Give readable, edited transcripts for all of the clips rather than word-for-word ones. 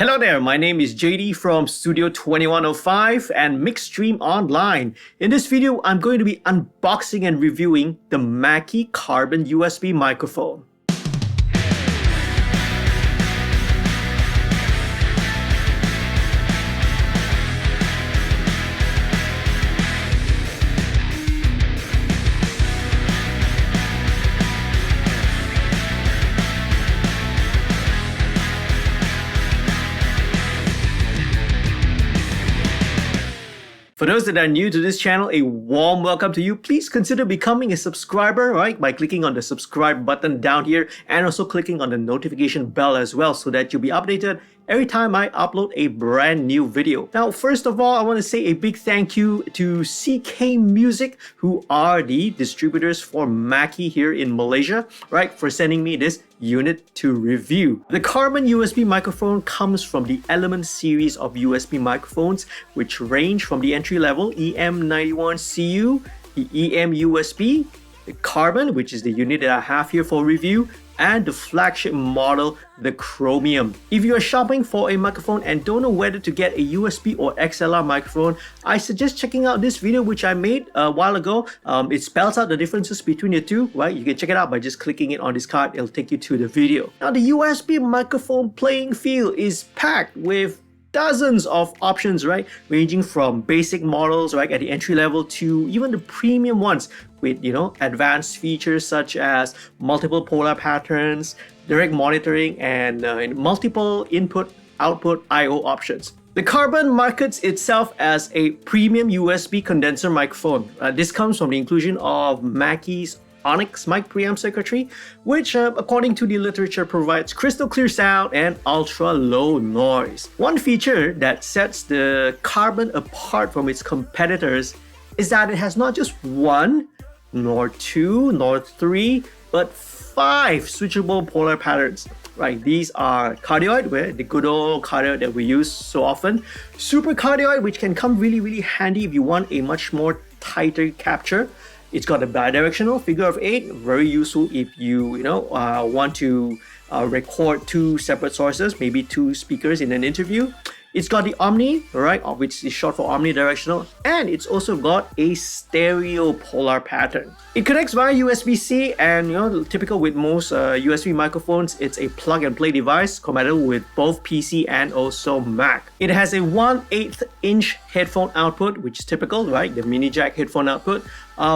Hello there, my name is JD from Studio 2105 and MixStream Online. In this video, I'm going to be unboxing and reviewing the Mackie Carbon USB microphone. For those that are new to this channel, a warm welcome to you. Please consider becoming a subscriber, right, by clicking on the subscribe button down here and also clicking on the notification bell as well so that you'll be updated every time I upload a brand new video. Now, first of all, I want to say a big thank you to CK Music, who are the distributors for Mackie here in Malaysia, right, for sending me this unit to review. The Carbon USB microphone comes from the Element series of USB microphones, which range from the entry level EM91CU, the EM USB, the Carbon, which is the unit that I have here for review, and the flagship model, the Chromium. If you are shopping for a microphone and don't know whether to get a USB or XLR microphone, I suggest checking out this video which I made a while ago. It spells out the differences between the two, right? You can check it out by just clicking it on this card. It'll take you to the video. Now, the USB microphone playing field is packed with dozens of options, right, ranging from basic models, right, at the entry level to even the premium ones with, advanced features such as multiple polar patterns, direct monitoring, and multiple input-output I/O options. The Carbon markets itself as a premium USB condenser microphone. This comes from the inclusion of Mackie's Onyx mic preamp circuitry, which according to the literature provides crystal clear sound and ultra low noise. One feature that sets the Carbon apart from its competitors is that it has not just one, nor two, nor three, but 5 switchable polar patterns. Right, these are cardioid, where the good old cardioid that we use so often, super cardioid, which can come really handy if you want a much more tighter capture. It's got a bidirectional figure of 8, very useful if you want to record 2 separate sources, maybe 2 speakers in an interview. It's got the Omni, right, which is short for omnidirectional, and it's also got a stereo polar pattern. It connects via USB-C, and typical with most USB microphones, it's a plug-and-play device compatible with both PC and also Mac. It has a 1/8 inch headphone output, which is typical, right, the mini jack headphone output,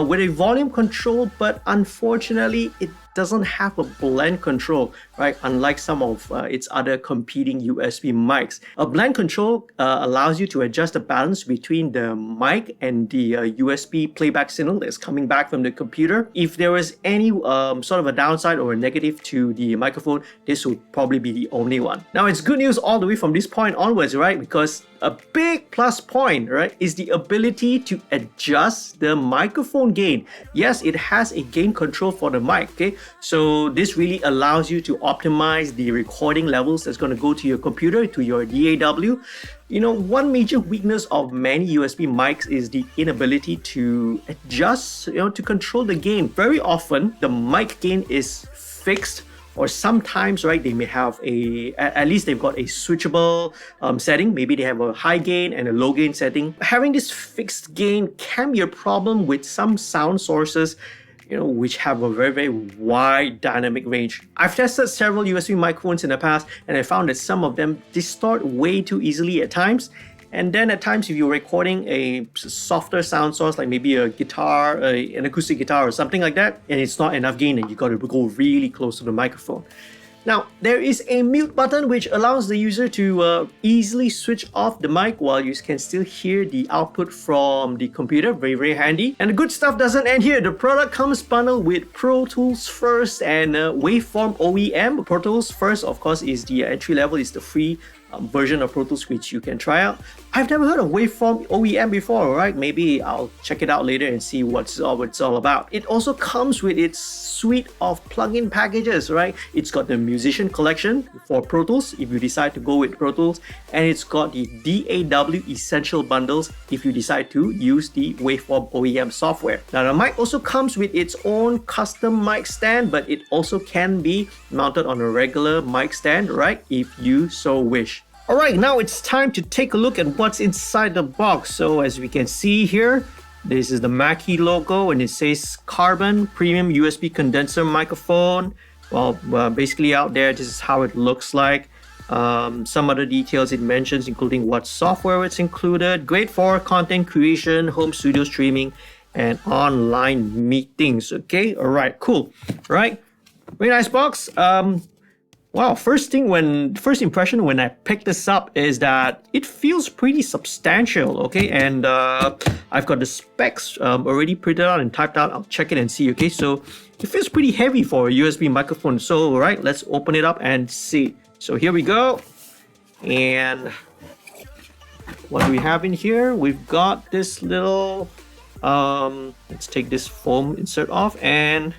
with a volume control, but unfortunately, it doesn't have a blend control, right? Unlike some of its other competing USB mics. A blend control allows you to adjust the balance between the mic and the USB playback signal that's coming back from the computer. If there was any sort of a downside or a negative to the microphone, this would probably be the only one. Now, it's good news all the way from this point onwards, right? Because a big plus point, right, is the ability to adjust the microphone gain. Yes, it has a gain control for the mic, okay? So this really allows you to optimize the recording levels that's going to go to your computer, to your DAW. One major weakness of many USB mics is the inability to adjust, to control the gain. Very often, the mic gain is fixed, or sometimes, right, they may have at least they've got a switchable setting. Maybe they have a high gain and a low gain setting. Having this fixed gain can be a problem with some sound sources, which have a very wide dynamic range. I've tested several USB microphones in the past, and I found that some of them distort way too easily at times. And then at times, if you're recording a softer sound source, like maybe a guitar, an acoustic guitar or something like that, and it's not enough gain, and you got to go really close to the microphone. Now, there is a mute button which allows the user to easily switch off the mic while you can still hear the output from the computer. Very handy. And the good stuff doesn't end here. The product comes bundled with Pro Tools First and Waveform OEM. Pro Tools First, of course, is the entry level, is the free version of Pro Tools which you can try out. I've never heard of Waveform OEM before, right? Maybe I'll check it out later and see what it's all about. It also comes with its suite of plugin packages, right? It's got the Musician Collection for Pro Tools if you decide to go with Pro Tools, and it's got the DAW Essential Bundles if you decide to use the Waveform OEM software. Now, the mic also comes with its own custom mic stand, but it also can be mounted on a regular mic stand, right? If you so wish. All right, now it's time to take a look at what's inside the box. So as we can see here, this is the Mackie logo and it says Carbon Premium USB Condenser Microphone. Well, basically out there, this is how it looks like. Some other details it mentions, including what software it's included. Great for content creation, home studio streaming, and online meetings. Okay, all right, cool. All right, very nice box. Wow, first impression when I picked this up is that it feels pretty substantial, okay? And I've got the specs already printed out and typed out. I'll check it and see, okay? So it feels pretty heavy for a USB microphone. So, all right, let's open it up and see. So here we go. And what do we have in here? We've got this little, let's take this foam insert off and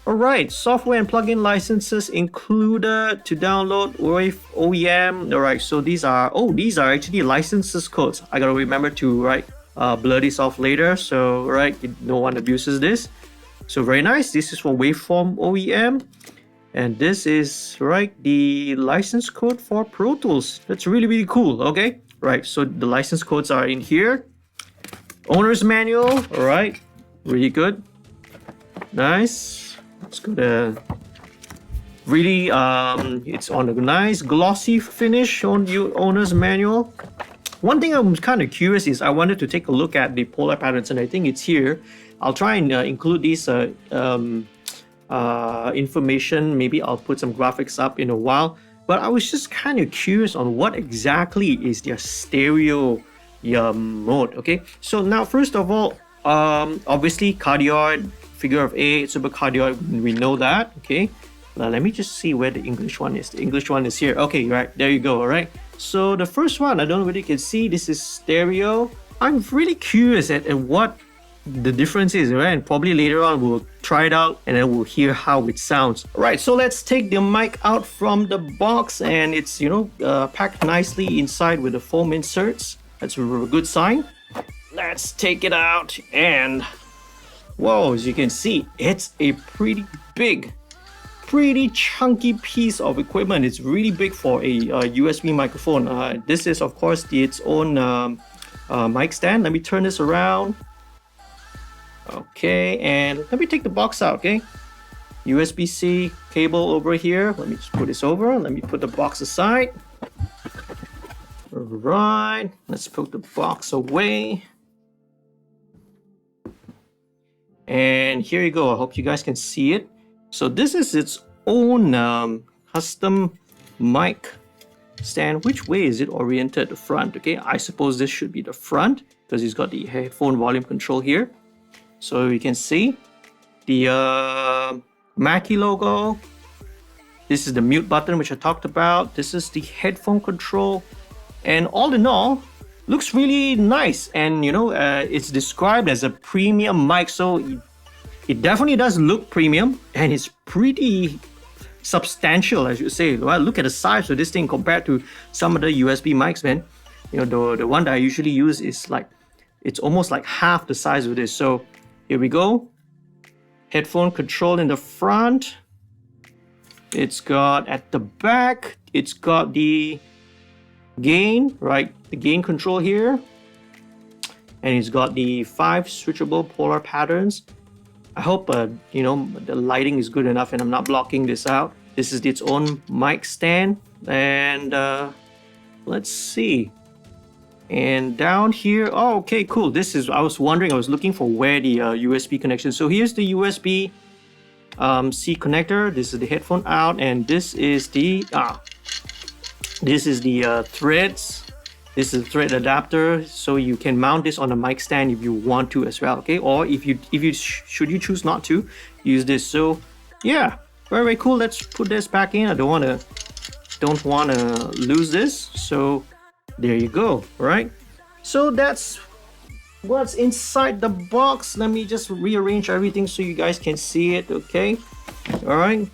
alright, software and plugin licenses included to download with OEM. Alright, so these are actually licenses codes. I gotta remember to blur this off later, so no one abuses this. So very nice. This is for Waveform OEM, and this is the license code for Pro Tools. That's really cool. Okay, right. So the license codes are in here. Owner's manual. Alright, really good. Nice. It's got a really it's on a nice glossy finish on the owner's manual. One thing I'm kind of curious is I wanted to take a look at the polar patterns, and I think it's here. I'll try and include these information. Maybe I'll put some graphics up in a while, but I was just kind of curious on what exactly is their stereo mode. Okay, so now first of all, obviously cardioid, figure of 8, supercardioid, we know that. Okay, now let me just see where the English one is. The English one is here. Okay, right, there you go. All right, so the first one, I don't really can see, this is stereo. I'm really curious at what the difference is, right? And probably later on we'll try it out and then we'll hear how it sounds. All right, so let's take the mic out from the box, and it's packed nicely inside with the foam inserts. That's a good sign. Let's take it out, and whoa, as you can see, it's a pretty big, pretty chunky piece of equipment. It's really big for a USB microphone. This is, of course, its own mic stand. Let me turn this around. Okay, and let me take the box out, okay? USB-C cable over here. Let me just put this over. Let me put the box aside. All right, let's put the box away. And here you go. I hope you guys can see it. So this is its own custom mic stand. Which way is it oriented? The front. Okay, I suppose this should be the front because it's got the headphone volume control here. So you can see the Mackie logo. This is the mute button, which I talked about. This is the headphone control. And all in all, looks really nice. And it's described as a premium mic. So it definitely does look premium, and it's pretty substantial, as you say. Well, look at the size of this thing compared to some of the USB mics, man. The one that I usually use is it's almost like half the size of this. So here we go. Headphone control in the front. It's got at the back, it's got the gain, the gain control here. And it's got the 5 switchable polar patterns. I hope the lighting is good enough and I'm not blocking this out. This is its own mic stand. And let's see. And down here, oh, okay, cool. This is, I was looking for where the USB connection. So here's the USB C connector. This is the headphone out, and this is the threads. This is the thread adapter, so you can mount this on a mic stand if you want to as well. Okay, or if you should you choose not to, use this. So yeah, very cool. Let's put this back in. I don't want to lose this. So there you go. All right, so that's what's inside the box. Let me just rearrange everything so you guys can see it. Okay, all right.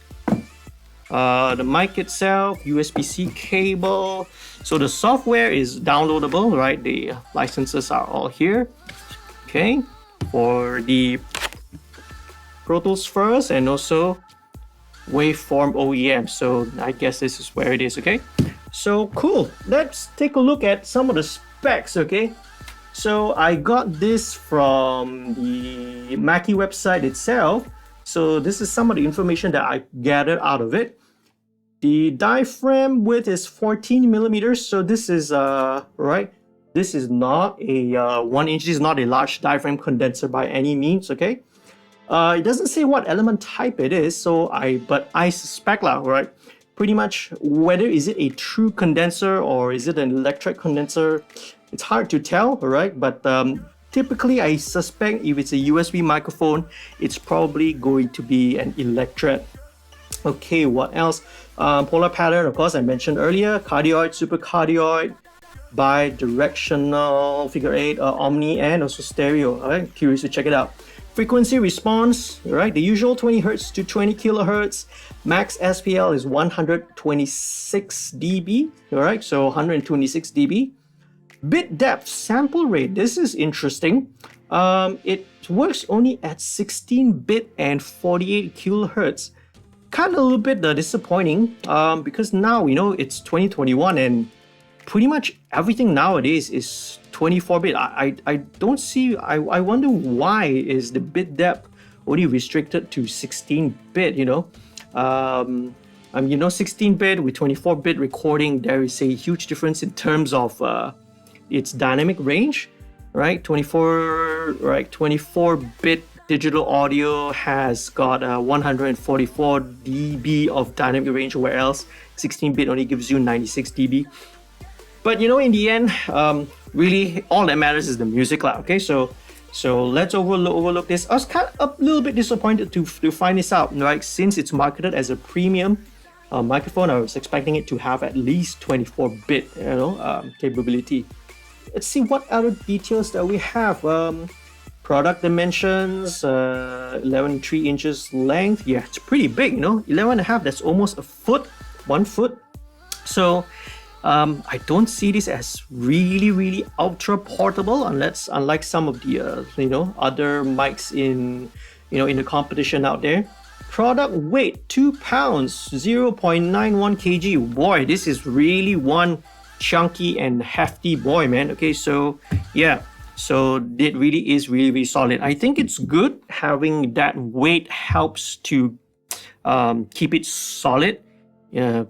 The mic itself, USB-C cable. So the software is downloadable, right? The licenses are all here. Okay, for the Pro Tools first, and also Waveform OEM. So I guess this is where it is. Okay, So cool. Let's take a look at some of the specs, okay? So I got this from the Mackie website itself. So this is some of the information that I gathered out of it. The diaphragm width is 14 millimeters. So this is right. This is not a 1 inch. This is not a large diaphragm condenser by any means. Okay. It doesn't say what element type it is. But I suspect right. Pretty much whether is it a true condenser or is it an electret condenser. It's hard to tell, right? But typically, I suspect if it's a USB microphone, it's probably going to be an electret. Okay, what else? Polar pattern, of course, I mentioned earlier. Cardioid, supercardioid, bidirectional, figure 8, omni, and also stereo. All right, curious to check it out. Frequency response, right? The usual 20 hertz to 20 kilohertz. Max SPL is 126 dB, all right? So 126 dB. Bit depth sample rate. This is interesting. It works only at 16-bit and 48 kilohertz. Kind of a little bit disappointing because now, it's 2021 and pretty much everything nowadays is 24-bit. I don't see, I wonder why is the bit depth only restricted to 16-bit, 16-bit with 24-bit recording, there is a huge difference in terms of its dynamic range, right? 24-bit digital audio has got 144 dB of dynamic range, whereas 16-bit only gives you 96 dB. But in the end, really all that matters is the music lah. Okay, so let's overlook this. I was kind of a little bit disappointed to find this out, right? Since it's marketed as a premium microphone, I was expecting it to have at least 24-bit, capability. Let's see what other details that we have. Product dimensions, 11.3 inches length. Yeah, it's pretty big, 11.5. That's almost a foot, 1 foot. So I don't see this as really ultra portable, unlike some of the other mics in the competition out there. Product weight 2 pounds, 0.91 kg. Boy, this is really one chunky and hefty boy, man. Okay, so yeah, so it really is really solid. I think it's good having that weight helps to keep it solid.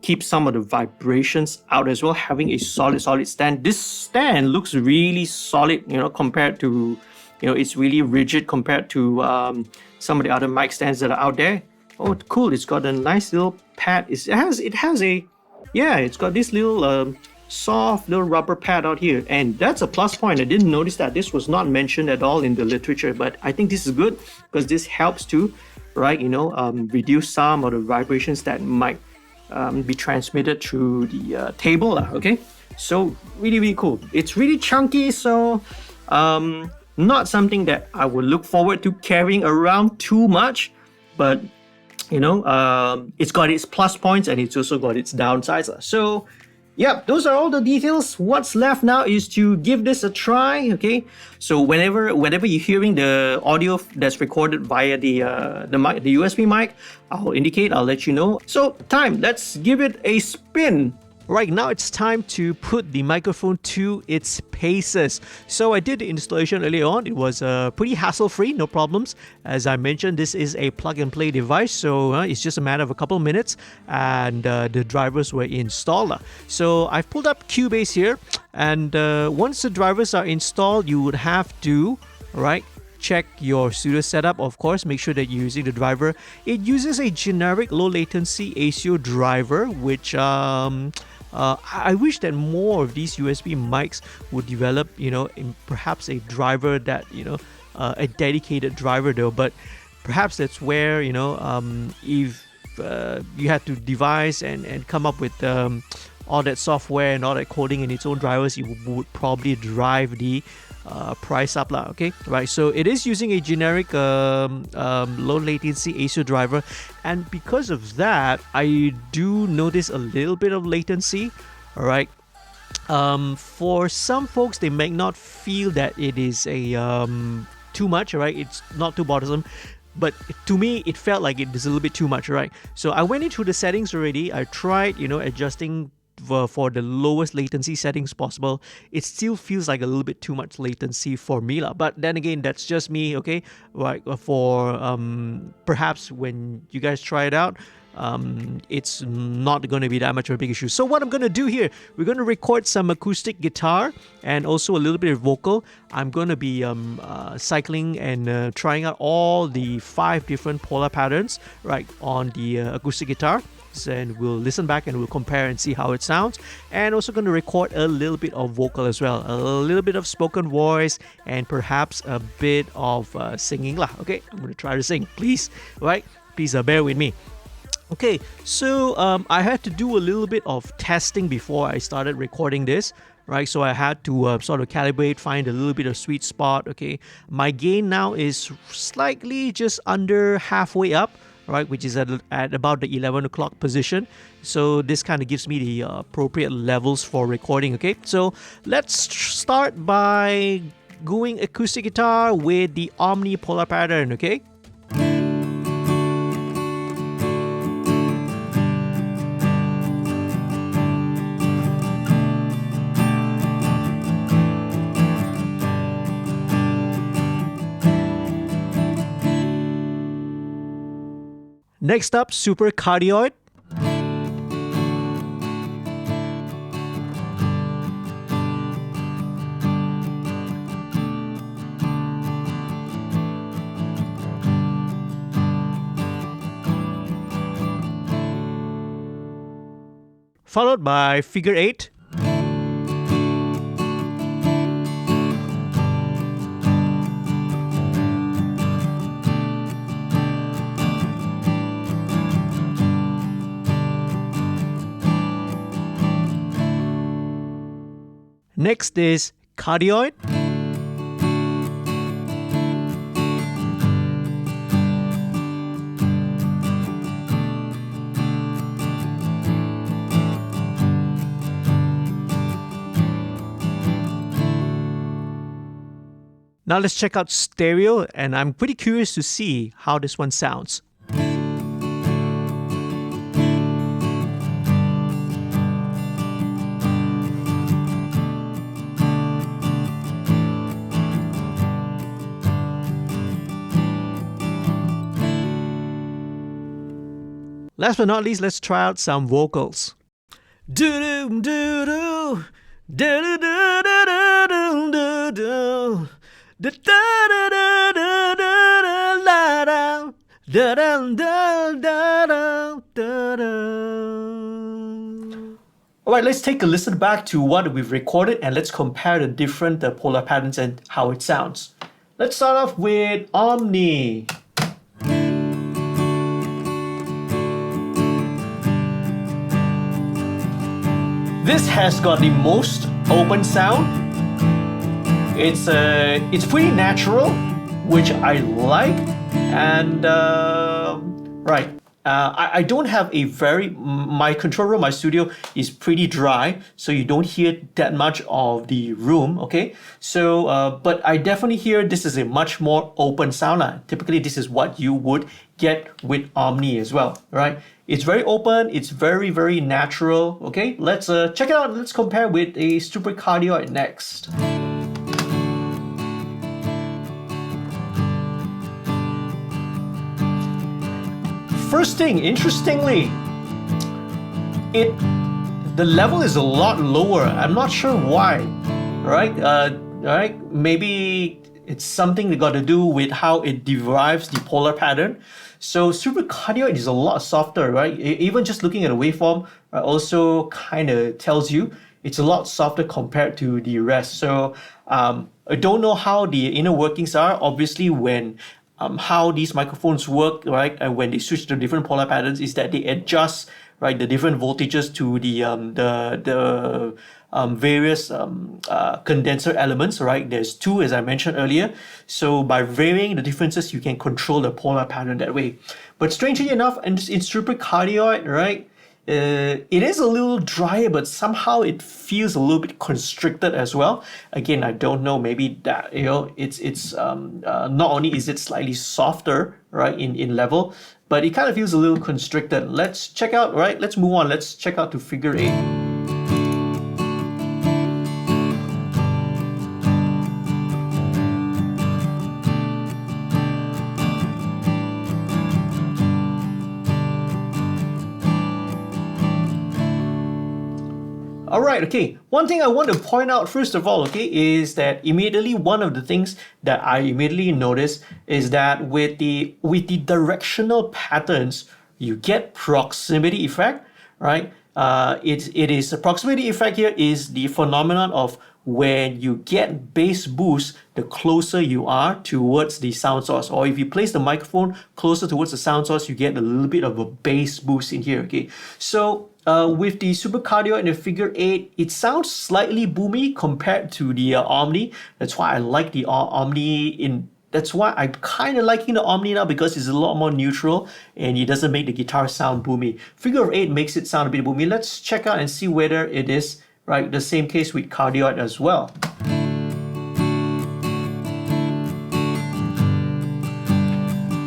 Keep some of the vibrations out as well. Having a solid stand. This stand looks really solid, compared to, it's really rigid compared to some of the other mic stands that are out there. Oh, cool! It's got a nice little pad. It's got this little soft little rubber pad out here, and that's a plus point. I didn't notice that this was not mentioned at all in the literature, but I think this is good because this helps to, right, reduce some of the vibrations that might be transmitted through the table. Okay, so really cool. It's really chunky, so not something that I would look forward to carrying around too much, but it's got its plus points and it's also got its downsides. So yeah, those are all the details. What's left now is to give this a try. Okay, so whenever you're hearing the audio that's recorded via the USB mic, I'll let you know. So let's give it a spin. Right now, it's time to put the microphone to its paces. So I did the installation earlier on. It was pretty hassle-free, no problems. As I mentioned, this is a plug-and-play device, so it's just a matter of a couple of minutes, and the drivers were installed. So I've pulled up Cubase here, and once the drivers are installed, you would have to, check your studio setup, of course. Make sure that you're using the driver. It uses a generic low latency ASIO driver, which I wish that more of these USB mics would develop, perhaps a driver that, a dedicated driver though. But perhaps that's where, if you had to devise and come up with all that software and all that coding in its own drivers, you would probably drive the price up lah. Okay, right, so it is using a generic low latency ASIO driver, and because of that I do notice a little bit of latency. All right, for some folks they may not feel that it is a too much. All right, it's not too bothersome, but to me it felt like it is a little bit too much. Right, so I went into the settings already. I tried adjusting for the lowest latency settings possible, it still feels like a little bit too much latency for me lah. But then again, that's just me, okay? Right, for perhaps when you guys try it out, it's not going to be that much of a big issue. So what I'm going to do here, we're going to record some acoustic guitar and also a little bit of vocal. I'm going to be cycling and trying out all the 5 different polar patterns, right, on the acoustic guitar. And we'll listen back and we'll compare and see how it sounds. And also going to record a little bit of vocal as well, a little bit of spoken voice, and perhaps a bit of singing lah. Okay, I'm going to try to sing, please, right? Please bear with me. Okay, so I had to do a little bit of testing before I started recording this, right? So I had to sort of calibrate, find a little bit of sweet spot. Okay, my gain now is slightly just under halfway up, right, which is at about the 11 o'clock position. So this kind of gives me the appropriate levels for recording. Okay, so let's start by going acoustic guitar with the Omni polar pattern. Okay. Next up, super cardioid. Followed by figure 8. Next is cardioid. Now let's check out stereo, and I'm pretty curious to see how this one sounds. Last but not least, let's try out some vocals. Do do do do do do do do do. Da da da da da da da da da da da da da. Alright, let's take a listen back to what we've recorded and let's compare the different polar patterns and how it sounds. Let's start off with Omni. This has got the most open sound. It's pretty natural, which I like, and right. I don't have my control room, my studio is pretty dry, so you don't hear that much of the room, okay? So, but I definitely hear this is a much more open sound. Typically, this is what you would get with Omni as well, right? It's very open, it's very, very natural, okay? Let's check it out, let's compare with a super cardioid next. First thing, interestingly, the level is a lot lower. I'm not sure why, right? Maybe it's something that got to do with how it derives the polar pattern. So super cardioid is a lot softer, right? Even just looking at the waveform also kind of tells you it's a lot softer compared to the rest. So I don't know how the inner workings are. Obviously, when how these microphones work, right? And when they switch to different polar patterns, is that they adjust, right, the different voltages to the various condenser elements, right? There's 2, as I mentioned earlier. So by varying the differences, you can control the polar pattern that way. But strangely enough, in super cardioid, right? It is a little drier, but somehow it feels a little bit constricted as well. Again, I don't know, maybe that, it's not only is it slightly softer, right, in level, but it kind of feels a little constricted. Let's check out, right, let's move on. Let's check out to figure 8. right, okay. One thing I want to point out first of all, okay, is that immediately one of the things that I immediately noticed is that with the directional patterns, you get proximity effect, right? It is the proximity effect here is the phenomenon of when you get bass boost, the closer you are towards the sound source. Or if you place the microphone closer towards the sound source, you get a little bit of a bass boost in here, okay? So with the supercardioid and the figure 8, it sounds slightly boomy compared to the Omni. That's why I like the Omni that's why I'm kind of liking the Omni now, because it's a lot more neutral and it doesn't make the guitar sound boomy. Figure 8 makes it sound a bit boomy. Let's check out and see whether it is, right, the same case with cardioid as well.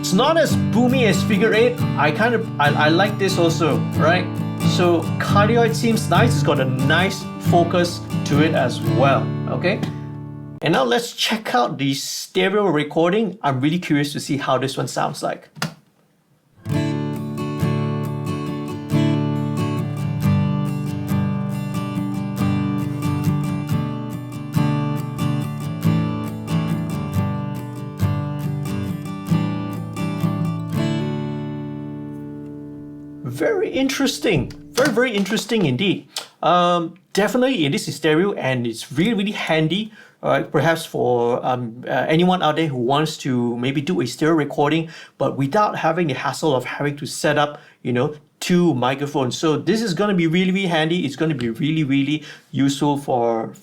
It's not as boomy as figure 8. I like this also, right? So cardioid seems nice. It's got a nice focus to it as well, okay? And now let's check out the stereo recording. I'm really curious to see how this one sounds like. Very interesting. Very, very interesting indeed. Definitely it is a stereo and it's really, really handy. Perhaps for anyone out there who wants to maybe do a stereo recording, but without having the hassle of having to set up, you know, 2 microphones. So this is going to be really, really handy. It's going to be really, really useful for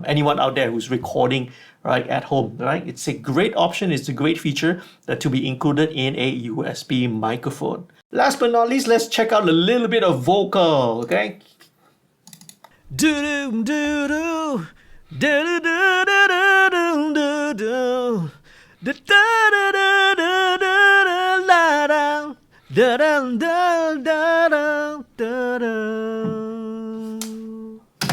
anyone out there who's recording right at home. Right, it's a great option. It's a great feature to be included in a USB microphone. Last but not least, let's check out a little bit of vocal. Okay. Do do do do. Da da da da da da da da da da da da.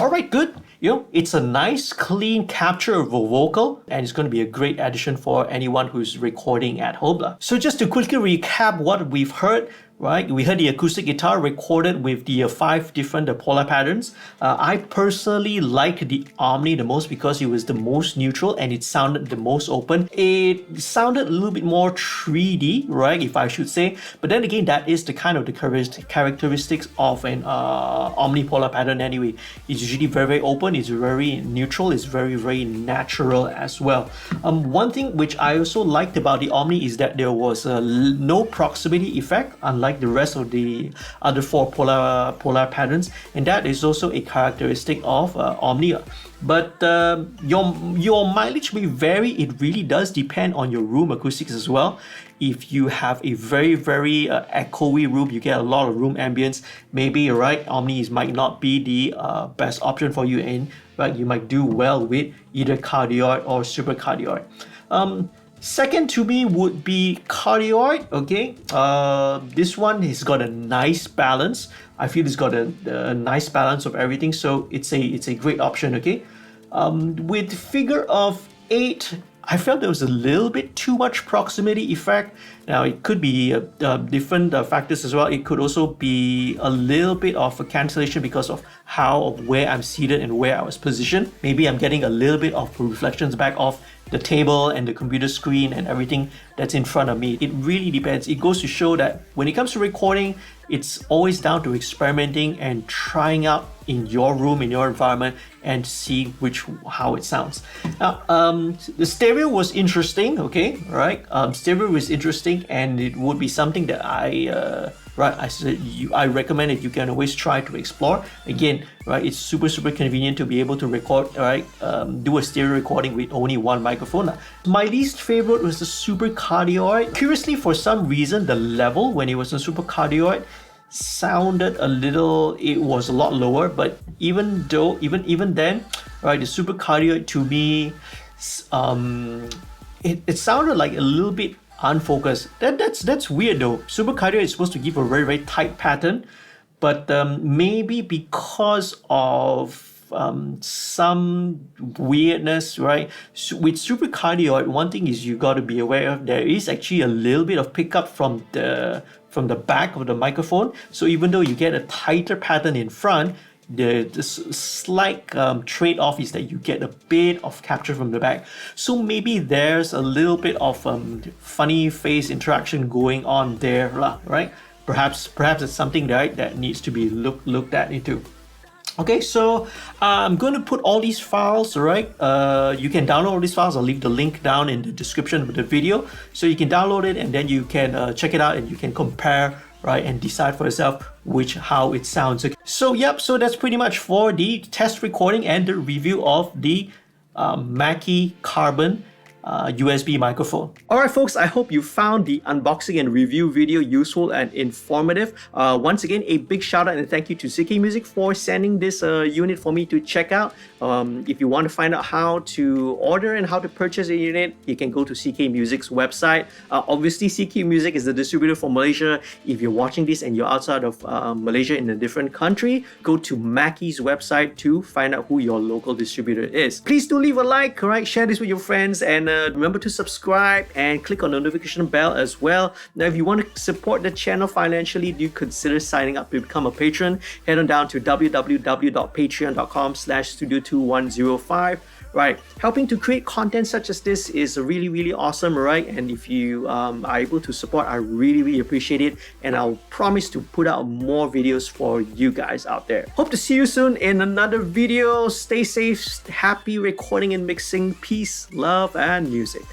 All right, good. You know, it's a nice, clean capture of a vocal, and it's going to be a great addition for anyone who's recording at home. So just to quickly recap what we've heard, right? We heard the acoustic guitar recorded with the 5 different polar patterns. I personally like the Omni the most because it was the most neutral and it sounded the most open. It sounded a little bit more 3D, right? If I should say. But then again, that is the kind of the characteristics of an Omni polar pattern anyway. It's usually very, very open. It's very neutral. It's very, very natural as well. One thing which I also liked about the Omni is that there was no proximity effect, unlike the rest of the other 4 polar patterns, and that is also a characteristic of Omni. But your mileage may vary. It really does depend on your room acoustics as well. If you have a very, very echoey room, you get a lot of room ambience, maybe, right, Omni might not be the best option for you, and right, you might do well with either cardioid or supercardioid. Second to me would be cardioid, okay? This one has got a nice balance. I feel it's got a nice balance of everything, so it's a great option, okay? With figure of 8, I felt there was a little bit too much proximity effect. Now, it could be different factors as well. It could also be a little bit of a cancellation because of where I'm seated and where I was positioned. Maybe I'm getting a little bit of reflections back off the table and the computer screen and everything that's in front of me. It really depends. It goes to show that when it comes to recording, it's always down to experimenting and trying out in your room, in your environment, and see how it sounds. Now, the stereo was interesting, okay, right? Stereo was interesting, and it would be something that I recommend that you can always try to explore. Again, right, it's super, super convenient to be able to record, right, do a stereo recording with only 1 microphone. My least favorite was the supercardioid. Curiously, for some reason, the level when it was a supercardioid sounded it was a lot lower, but even then, right, the supercardioid to me, it sounded like a little bit unfocused. That's weird though. Supercardioid is supposed to give a very, very tight pattern, but maybe because of some weirdness, right? With supercardioid, one thing is you got to be aware of, there is actually a little bit of pickup from the back of the microphone. So even though you get a tighter pattern in front, the slight trade-off is that you get a bit of capture from the back. So maybe there's a little bit of funny face interaction going on there, right? Perhaps it's something that needs to be looked at into. Okay, so I'm going to put all these files, right? You can download all these files. I'll leave the link down in the description of the video. So you can download it and then you can check it out and you can compare, right? And decide for yourself how it sounds. Okay. So yep, so that's pretty much for the test recording and the review of the Mackie Carbon USB microphone. Alright folks, I hope you found the unboxing and review video useful and informative. Once again, a big shout out and thank you to CK Music for sending this unit for me to check out. If you want to find out how to order and how to purchase a unit, you can go to CK Music's website. Obviously, CK Music is the distributor for Malaysia. If you're watching this and you're outside of Malaysia in a different country, go to Mackie's website to find out who your local distributor is. Please do leave a like, right? Share this with your friends and remember to subscribe and click on the notification bell as well. Now, if you want to support the channel financially, do consider signing up to become a patron. Head on down to www.patreon.com/studio2105. Right, helping to create content such as this is really awesome, right? And if you are able to support, I really appreciate it, and I'll promise to put out more videos for you guys out there. Hope to see you soon in another video. Stay safe, happy recording and mixing. Peace, love, and music.